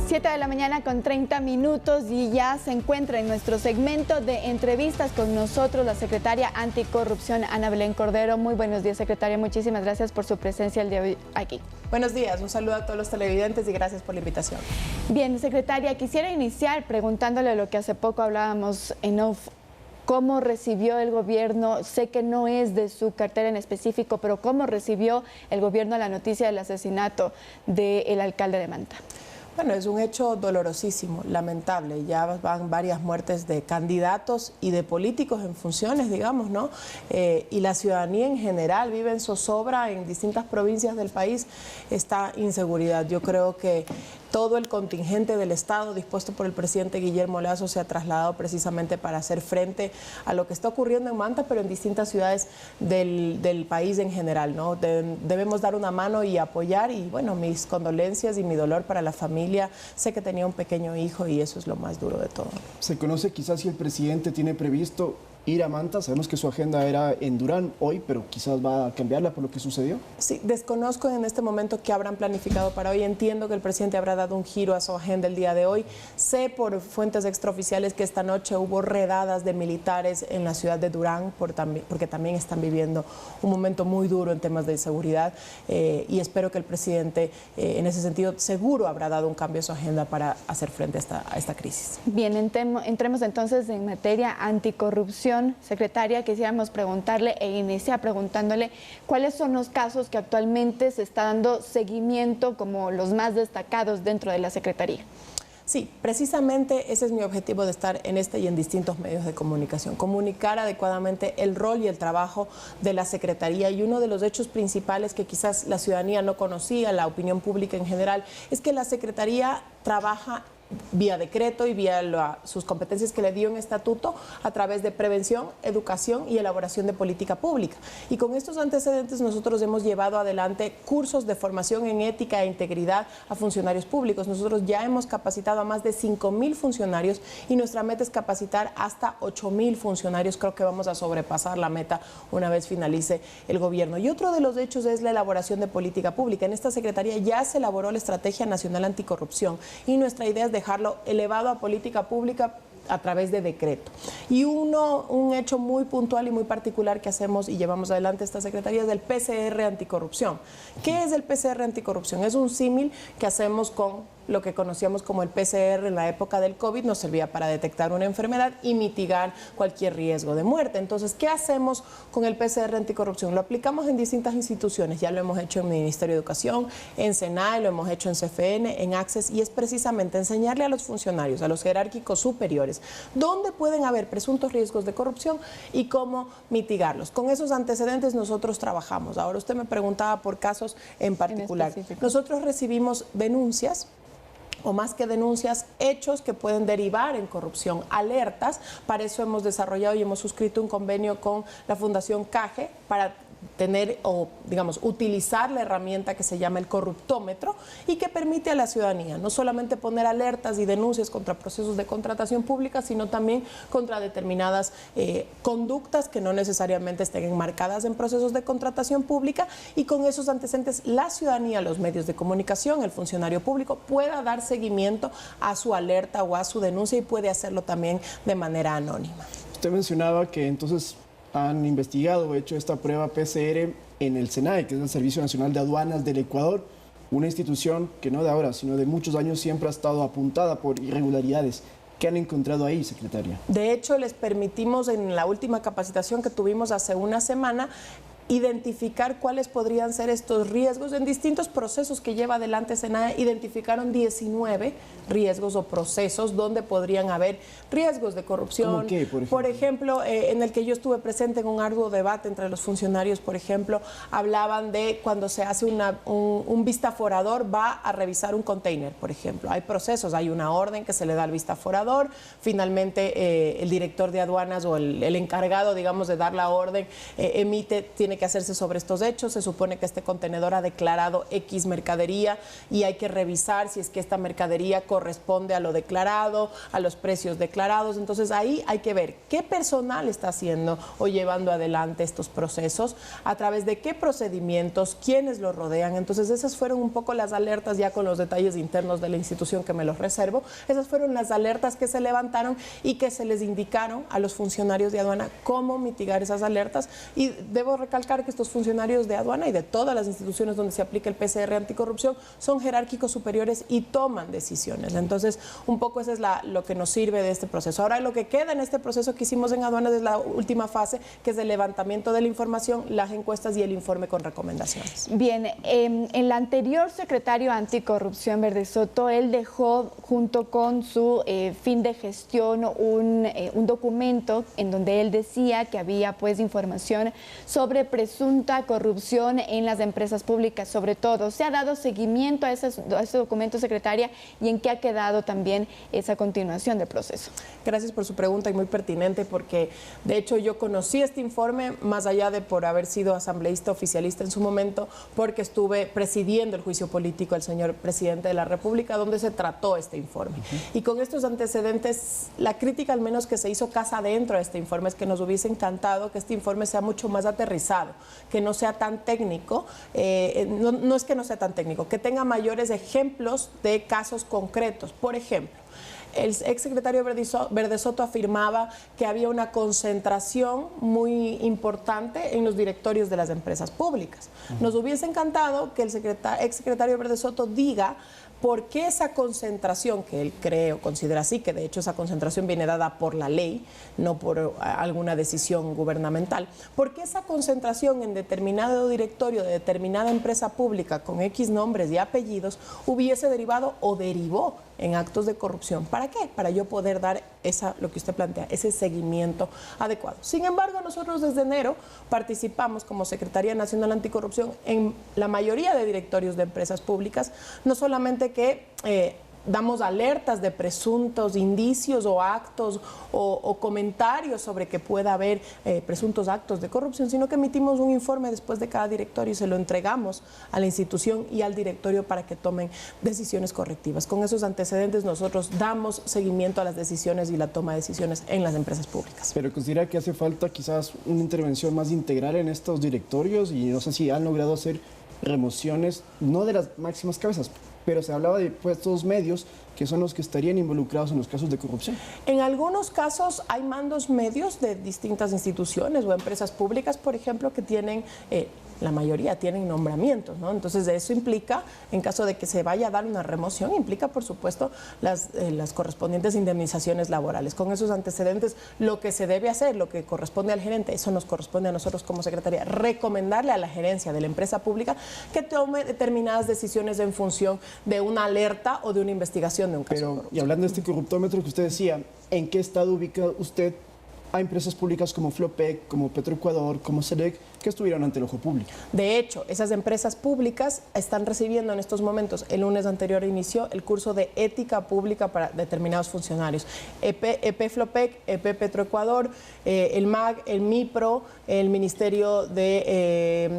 7 de la mañana con 30 minutos y ya se encuentra en nuestro segmento de entrevistas con nosotros la secretaria anticorrupción Ana Belén Cordero. Muy buenos días, secretaria. Muchísimas gracias por su presencia el día de hoy aquí. Buenos días, un saludo a todos los televidentes y gracias por la invitación. Bien, secretaria, quisiera iniciar preguntándole lo que hace poco hablábamos en off. ¿Cómo recibió el gobierno? Sé que no es de su cartera en específico, pero ¿cómo recibió el gobierno la noticia del asesinato del alcalde de Manta? Bueno, es un hecho dolorosísimo, lamentable. Ya van varias muertes de candidatos y de políticos en funciones, digamos, ¿no? Y la ciudadanía en general vive en zozobra en distintas provincias del país. Esta inseguridad, yo creo que todo el contingente del Estado dispuesto por el presidente Guillermo Lasso se ha trasladado precisamente para hacer frente a lo que está ocurriendo en Manta, pero en distintas ciudades del país en general, ¿no? Debemos dar una mano y apoyar, y bueno, mis condolencias y mi dolor para la familia. Sé que tenía un pequeño hijo y eso es lo más duro de todo. ¿Se conoce quizás si el presidente tiene previsto ir a Manta? Sabemos que su agenda era en Durán hoy, pero quizás va a cambiarla por lo que sucedió. Sí, desconozco en este momento qué habrán planificado para hoy. Entiendo que el presidente habrá dado un giro a su agenda el día de hoy. Sé por fuentes extraoficiales que esta noche hubo redadas de militares en la ciudad de Durán, porque también están viviendo un momento muy duro en temas de seguridad, y espero que el presidente en ese sentido seguro habrá dado un cambio a su agenda para hacer frente a esta crisis. Bien, entremos entonces en materia anticorrupción. Secretaria, quisiéramos preguntarle e iniciar preguntándole cuáles son los casos que actualmente se está dando seguimiento como los más destacados dentro de la Secretaría. Sí, precisamente ese es mi objetivo de estar en este y en distintos medios de comunicación, comunicar adecuadamente el rol y el trabajo de la Secretaría, y uno de los hechos principales que quizás la ciudadanía no conocía, la opinión pública en general, es que la Secretaría trabaja vía decreto y vía sus competencias que le dio en estatuto a través de prevención, educación y elaboración de política pública. Y con estos antecedentes nosotros hemos llevado adelante cursos de formación en ética e integridad a funcionarios públicos. Nosotros ya hemos capacitado a más de 5.000 funcionarios y nuestra meta es capacitar hasta 8.000 funcionarios. Creo que vamos a sobrepasar la meta una vez finalice el gobierno. Y otro de los hechos es la elaboración de política pública. En esta Secretaría ya se elaboró la Estrategia Nacional Anticorrupción y nuestra idea es dejarlo elevado a política pública a través de decreto. Y un hecho muy puntual y muy particular que hacemos y llevamos adelante esta Secretaría es del PCR Anticorrupción. ¿Qué es el PCR Anticorrupción? Es un símil que hacemos con lo que conocíamos como el PCR en la época del COVID. Nos servía para detectar una enfermedad y mitigar cualquier riesgo de muerte. Entonces, ¿qué hacemos con el PCR Anticorrupción? Lo aplicamos en distintas instituciones. Ya lo hemos hecho en el Ministerio de Educación, en SENAE, lo hemos hecho en CFN, en ACCES, y es precisamente enseñarle a los funcionarios, a los jerárquicos superiores, dónde pueden haber presuntos riesgos de corrupción y cómo mitigarlos. Con esos antecedentes nosotros trabajamos. Ahora usted me preguntaba por casos en particular. Nosotros recibimos denuncias, o más que denuncias, hechos que pueden derivar en corrupción, alertas. Para eso hemos desarrollado y hemos suscrito un convenio con la Fundación CAGE para tener o, digamos, utilizar la herramienta que se llama el corruptómetro y que permite a la ciudadanía no solamente poner alertas y denuncias contra procesos de contratación pública, sino también contra determinadas conductas que no necesariamente estén enmarcadas en procesos de contratación pública, y con esos antecedentes la ciudadanía, los medios de comunicación, el funcionario público pueda dar seguimiento a su alerta o a su denuncia, y puede hacerlo también de manera anónima. Usted mencionaba que entonces han investigado o hecho esta prueba PCR en el SENAE, que es el Servicio Nacional de Aduanas del Ecuador, una institución que no de ahora, sino de muchos años siempre ha estado apuntada por irregularidades. ¿Qué han encontrado ahí, secretaria? De hecho, les permitimos en la última capacitación que tuvimos hace una semana identificar cuáles podrían ser estos riesgos en distintos procesos que lleva adelante SENAE. Identificaron 19 riesgos o procesos donde podrían haber riesgos de corrupción. ¿Cómo qué, por ejemplo, en el que yo estuve presente en un arduo debate entre los funcionarios, por ejemplo, hablaban de cuando se hace un vistaforador, va a revisar un container, por ejemplo. Hay procesos, hay una orden que se le da al vistaforador, finalmente el director de aduanas o el encargado, digamos, de dar la orden, tiene tiene que hacerse sobre estos hechos. Se supone que este contenedor ha declarado X mercadería y hay que revisar si es que esta mercadería corresponde a lo declarado, a los precios declarados. Entonces ahí hay que ver qué personal está haciendo o llevando adelante estos procesos, a través de qué procedimientos, quiénes lo rodean. Entonces esas fueron un poco las alertas, ya con los detalles internos de la institución que me los reservo. Esas fueron las alertas que se levantaron y que se les indicaron a los funcionarios de aduana cómo mitigar esas alertas. Y debo recalcar que estos funcionarios de aduana y de todas las instituciones donde se aplica el PCR anticorrupción son jerárquicos superiores y toman decisiones. Entonces, un poco eso es lo que nos sirve de este proceso. Ahora, lo que queda en este proceso que hicimos en aduanas es la última fase, que es el levantamiento de la información, las encuestas y el informe con recomendaciones. Bien, el anterior secretario anticorrupción, Verde Soto, él dejó junto con su fin de gestión un documento en donde él decía que había pues información sobre presunta corrupción en las empresas públicas, sobre todo. ¿Se ha dado seguimiento a ese documento, secretaria, y en qué ha quedado también esa continuación del proceso? Gracias por su pregunta y muy pertinente, porque de hecho yo conocí este informe más allá de por haber sido asambleísta oficialista en su momento, porque estuve presidiendo el juicio político al señor presidente de la República, donde se trató este informe. Y con estos antecedentes, la crítica al menos que se hizo casa adentro de este informe es que nos hubiese encantado que este informe sea mucho más aterrizado, que no sea tan técnico, no es que no sea tan técnico, que tenga mayores ejemplos de casos concretos. Por ejemplo, el exsecretario Verde Soto afirmaba que había una concentración muy importante en los directorios de las empresas públicas. Nos hubiese encantado que el exsecretario Verde Soto diga por qué esa concentración, que él cree o considera así, que de hecho esa concentración viene dada por la ley, no por alguna decisión gubernamental, por qué esa concentración en determinado directorio de determinada empresa pública con X nombres y apellidos hubiese derivado o derivó en actos de corrupción. ¿Para qué? Para yo poder dar lo que usted plantea, ese seguimiento adecuado. Sin embargo, nosotros desde enero participamos como Secretaría Nacional Anticorrupción en la mayoría de directorios de empresas públicas, no solamente que damos alertas de presuntos indicios o actos o comentarios sobre que pueda haber presuntos actos de corrupción, sino que emitimos un informe después de cada directorio y se lo entregamos a la institución y al directorio para que tomen decisiones correctivas. Con esos antecedentes nosotros damos seguimiento a las decisiones y la toma de decisiones en las empresas públicas. Pero considera que hace falta quizás una intervención más integral en estos directorios, y no sé si han logrado hacer remociones, no de las máximas cabezas, pero se hablaba de puestos medios que son los que estarían involucrados en los casos de corrupción. En algunos casos hay mandos medios de distintas instituciones o empresas públicas, por ejemplo, que tienen, la mayoría tienen nombramientos, ¿no? Entonces eso implica, en caso de que se vaya a dar una remoción, implica por supuesto las correspondientes indemnizaciones laborales. Con esos antecedentes, lo que se debe hacer, lo que corresponde al gerente, eso nos corresponde a nosotros como Secretaría, recomendarle a la gerencia de la empresa pública que tome determinadas decisiones en función de una alerta o de una investigación de un caso. Pero, y hablando de este corruptómetro que usted decía, ¿en qué estado ubica usted a empresas públicas como Flopec, como Petroecuador, como SELEC, que estuvieron ante el ojo público? De hecho, esas empresas públicas están recibiendo en estos momentos, el lunes anterior inició el curso de ética pública para determinados funcionarios. EP Flopec, EP Petroecuador, el MAG, el MIPRO, el Ministerio de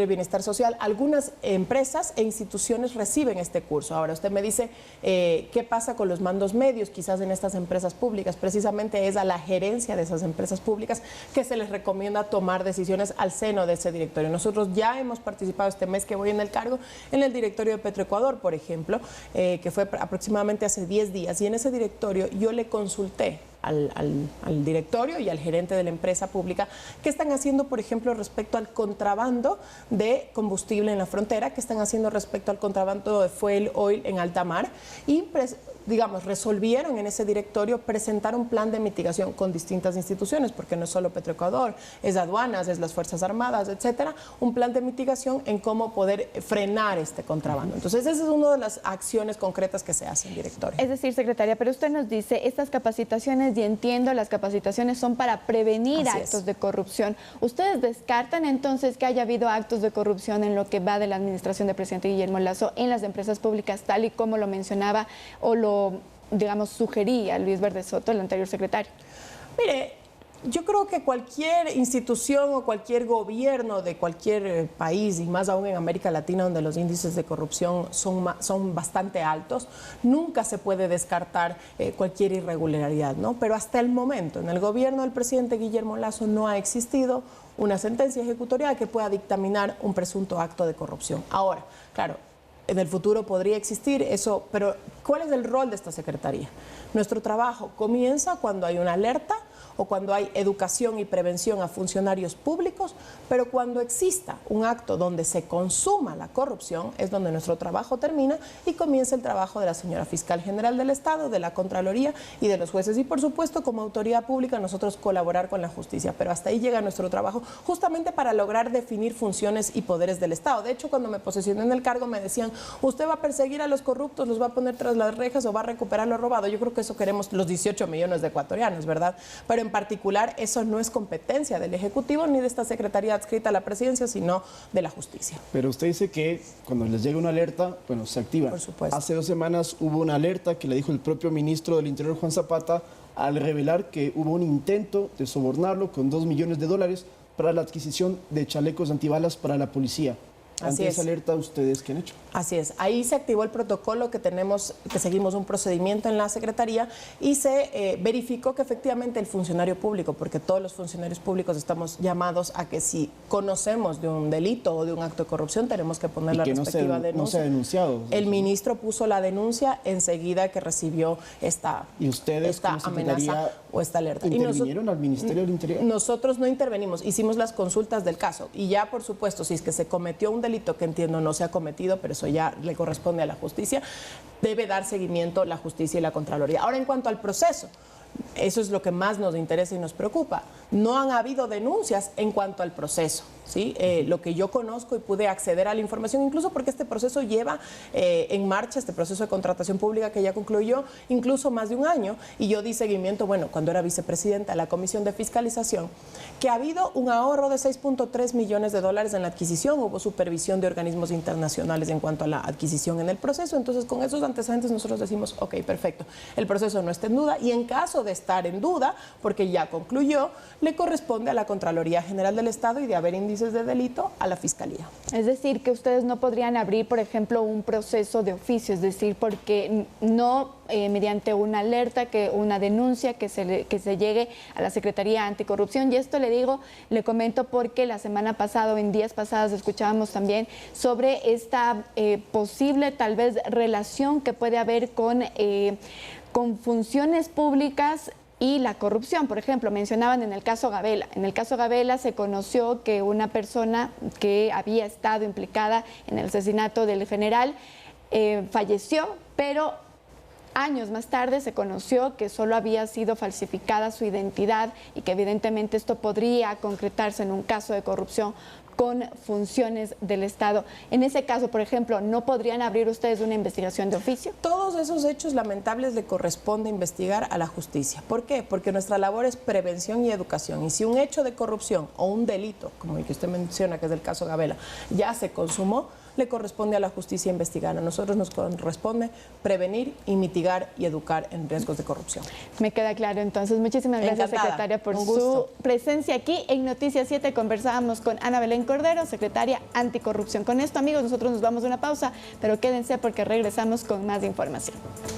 Bienestar Social. Algunas empresas e instituciones reciben este curso. Ahora, usted me dice, ¿qué pasa con los mandos medios quizás en estas empresas públicas? Precisamente es a la gerencia de esas empresas públicas que se les recomienda tomar decisiones al seno de ese directorio. Nosotros ya hemos participado este mes que voy en el cargo en el directorio de Petroecuador, por ejemplo, que fue aproximadamente hace 10 días, y en ese directorio yo le consulté al directorio y al gerente de la empresa pública qué están haciendo, por ejemplo, respecto al contrabando de combustible en la frontera, qué están haciendo respecto al contrabando de fuel oil en alta mar, y digamos, resolvieron en ese directorio presentar un plan de mitigación con distintas instituciones, porque no es solo Petroecuador, es aduanas, es las Fuerzas Armadas, etcétera, un plan de mitigación en cómo poder frenar este contrabando. Entonces, esa es una de las acciones concretas que se hacen en directorio. Es decir, secretaria, pero usted nos dice, estas capacitaciones, y entiendo, las capacitaciones son para prevenir actos de corrupción. ¿Ustedes descartan entonces que haya habido actos de corrupción en lo que va de la administración del presidente Guillermo Lasso en las empresas públicas, tal y como lo mencionaba o lo, digamos, sugería Luis Verde Soto, el anterior secretario? Mire, Yo creo que cualquier institución o cualquier gobierno de cualquier país, y más aún en América Latina, donde los índices de corrupción son bastante altos, nunca se puede descartar cualquier irregularidad, ¿no? Pero hasta el momento, en el gobierno del presidente Guillermo Lasso no ha existido una sentencia ejecutorial que pueda dictaminar un presunto acto de corrupción. Ahora, claro, en el futuro podría existir eso, pero ¿cuál es el rol de esta secretaría? Nuestro trabajo comienza cuando hay una alerta o cuando hay educación y prevención a funcionarios públicos, pero cuando exista un acto donde se consuma la corrupción es donde nuestro trabajo termina y comienza el trabajo de la señora Fiscal General del Estado, de la Contraloría y de los jueces. Y por supuesto, como autoridad pública, nosotros colaborar con la justicia, pero hasta ahí llega nuestro trabajo justamente para lograr definir funciones y poderes del Estado. De hecho, cuando me posesioné en el cargo me decían, usted va a perseguir a los corruptos, los va a poner tras las rejas o va a recuperar lo robado. Yo creo que eso queremos los 18 millones de ecuatorianos, ¿verdad? Pero en particular eso no es competencia del Ejecutivo ni de esta Secretaría adscrita a la Presidencia, sino de la Justicia. Pero usted dice que cuando les llega una alerta, bueno, se activa. Por supuesto. Hace 2 semanas hubo una alerta que le dijo el propio ministro del Interior, Juan Zapata, al revelar que hubo un intento de sobornarlo con $2 millones para la adquisición de chalecos antibalas para la policía. Ante esa alerta, ¿ustedes qué han hecho? Así es. Ahí se activó el protocolo que seguimos un procedimiento en la Secretaría y se verificó que efectivamente el funcionario público, porque todos los funcionarios públicos estamos llamados a que si conocemos de un delito o de un acto de corrupción, tenemos que poner la respectiva denuncia. No se ha denunciado. El ministro puso la denuncia enseguida que recibió esta amenaza o esta alerta. ¿Intervinieron al Ministerio del Interior? Nosotros no intervenimos, hicimos las consultas del caso y ya, por supuesto, si es que se cometió un delito que entiendo no se ha cometido, pero eso ya le corresponde a la justicia, debe dar seguimiento la justicia y la Contraloría. Ahora, en cuanto al proceso, eso es lo que más nos interesa y nos preocupa. No han habido denuncias en cuanto al proceso, ¿sí? Lo que yo conozco y pude acceder a la información, incluso porque este proceso lleva en marcha, este proceso de contratación pública que ya concluyó, incluso más de un año, y yo di seguimiento, bueno, cuando era vicepresidenta de la Comisión de Fiscalización, que ha habido un ahorro de $6.3 millones en la adquisición, hubo supervisión de organismos internacionales en cuanto a la adquisición en el proceso. Entonces, con esos antecedentes nosotros decimos, ok, perfecto, el proceso no está en duda y en caso de estar en duda, porque ya concluyó, le corresponde a la Contraloría General del Estado y de haber índices de delito a la Fiscalía. Es decir, que ustedes no podrían abrir, por ejemplo, un proceso de oficio, es decir, porque no mediante una alerta, una denuncia que se llegue a la Secretaría Anticorrupción. Y esto le comento porque la semana pasada o en días pasados escuchábamos también sobre esta posible tal vez relación que puede haber con funciones públicas y la corrupción. Por ejemplo, mencionaban en el caso Gabela. En el caso Gabela se conoció que una persona que había estado implicada en el asesinato del general falleció, pero años más tarde se conoció que solo había sido falsificada su identidad y que evidentemente esto podría concretarse en un caso de corrupción con funciones del Estado. En ese caso, por ejemplo, ¿no podrían abrir ustedes una investigación de oficio? Todos esos hechos lamentables le corresponde investigar a la justicia. ¿Por qué? Porque nuestra labor es prevención y educación. Y si un hecho de corrupción o un delito, como el que usted menciona, que es el caso Gabela, ya se consumó, le corresponde a la justicia investigar. A nosotros nos corresponde prevenir y mitigar y educar en riesgos de corrupción. Me queda claro. Entonces, muchísimas gracias, secretaria, por su presencia aquí en Noticias 7. Conversábamos con Ana Belén Cordero, secretaria Anticorrupción. Con esto, amigos, nosotros nos vamos a una pausa, pero quédense porque regresamos con más información.